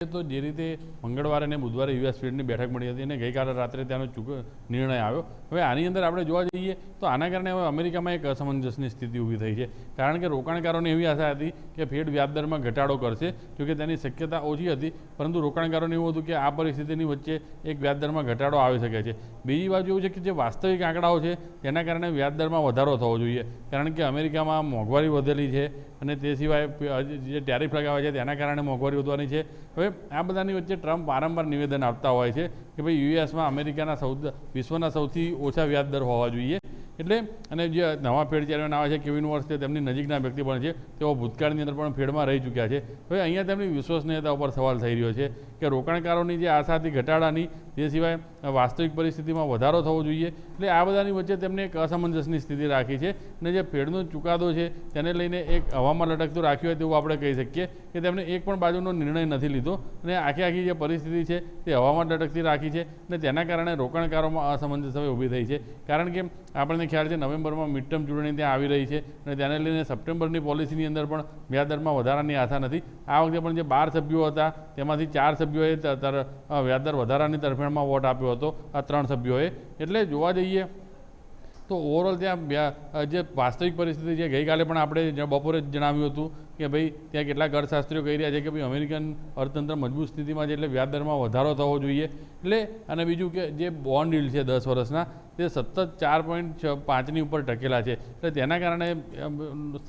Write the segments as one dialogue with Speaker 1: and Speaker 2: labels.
Speaker 1: તો જે રીતે મંગળવારે અને બુધવારે યુએસ ફેડની બેઠક મળી હતી અને ગઈકાલે રાત્રે ત્યાંનો નિર્ણય આવ્યો. હવે આની અંદર આપણે જોવા જઈએ તો આના કારણે હવે અમેરિકામાં એક અસમંજસની સ્થિતિ ઊભી થઈ છે, કારણ કે રોકાણકારોને એવી આશા હતી કે ફેડ વ્યાજદરમાં ઘટાડો કરશે, જોકે તેની શક્યતા ઓછી હતી, પરંતુ રોકાણકારોને એવું હતું કે આ પરિસ્થિતિની વચ્ચે એક વ્યાજદરમાં ઘટાડો આવી શકે છે. બીજી બાજુ એવું છે કે જે વાસ્તવિક આંકડાઓ છે તેના કારણે વ્યાજદરમાં વધારો થવો જોઈએ, કારણ કે અમેરિકામાં મોંઘવારી વધેલી છે અને તે સિવાય જે ટેરિફ લગાવે છે તેના કારણે મોંઘવારી વધવાની છે. હવે આ બધાની વચ્ચે ટ્રમ્પ વારંવાર નિવેદન આપતા હોય છે કે ભાઈ યુએસમાં અમેરિકાના વિશ્વના સૌથી ઓછા વ્યાજદર હોવા જોઈએ. એટલે અને જે નવા ફેડ ચેરમેન આવે છે કેવિન વોર્સ, તે તેમની નજીકના વ્યક્તિ પણ છે, તેઓ ભૂતકાળની અંદર પણ ફેડમાં રહી ચૂક્યા છે. હવે અહીંયા તેમની વિશ્વસનીયતા ઉપર સવાલ થઈ રહ્યો છે કે રોકાણકારોની જે આશા હતી ઘટાડાની, તે સિવાય વાસ્તવિક પરિસ્થિતિમાં વધારો થવો જોઈએ. એટલે આ બધાની વચ્ચે તેમને એક અસમંજસની સ્થિતિ રાખી છે અને જે ફેડનો ચુકાદો છે તેને લઈને એક હવામાં લટકતું રાખ્યું હોય તેવું આપણે કહી શકીએ કે તેમણે એક પણ બાજુનો નિર્ણય નથી લીધો અને આખી જે પરિસ્થિતિ છે તે હવામાં લટકતી રાખી છે અને તેના કારણે રોકાણકારોમાં અસમંજસ હવે ઊભી થઈ છે. કારણ કે આપણને ખ્યાલ છે નવેમ્બરમાં મિડ ટર્મ ચૂંટણી ત્યાં આવી રહી છે અને તેને લઈને સપ્ટેમ્બરની પોલિસીની અંદર પણ વ્યાજદરમાં વધારાની આશા નથી. આ વખતે પણ જે 12 સભ્યો હતા તેમાંથી 4 સભ્યોએ વ્યાજદર વધારાની તરફેણમાં વોટ આપ્યો હતો, આ 3 સભ્યોએ. એટલે જોવા જઈએ તો ઓવરઓલ ત્યાં જે વાસ્તવિક પરિસ્થિતિ છે, ગઈકાલે પણ આપણે બપોરે જ જણાવ્યું હતું કે ભાઈ ત્યાં કેટલાક અર્થશાસ્ત્રીઓ કહી રહ્યા છે કે ભાઈ અમેરિકન અર્થતંત્ર મજબૂત સ્થિતિમાં છે એટલે વ્યાજદરમાં વધારો થવો જોઈએ. એટલે અને બીજું કે જે બોન્ડ યીલ્ડ છે 10 વર્ષના, તે સતત 4.5ની ઉપર ટકેલા છે. એટલે તેના કારણે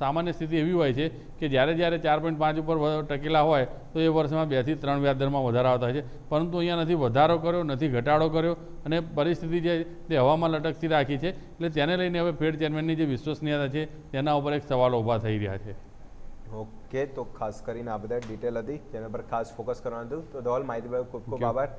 Speaker 1: સામાન્ય સ્થિતિ એવી હોય છે કે જ્યારે 4.5 ઉપર ટકેલા હોય તો એ વર્ષમાં 2 થી 3 વ્યાજદરમાં વધારો થાય છે, પરંતુ અહીંયા નથી વધારો કર્યો, નથી ઘટાડો કર્યો અને પરિસ્થિતિ છે તે હવામાં લટકતી રાખી છે. એટલે તેને લઈને હવે ફેડ ચેરમેનની જે વિશ્વસનીયતા છે તેના ઉપર એક સવાલો ઊભા થઈ રહ્યા છે.
Speaker 2: ઓકે, તો ખાસ કરીને આ બધા ડિટેલ હતી જેના પર ખાસ ફોકસ કરવાનું હતું. તો ધવલ, માહિતી ખૂબ ખૂબ આભાર.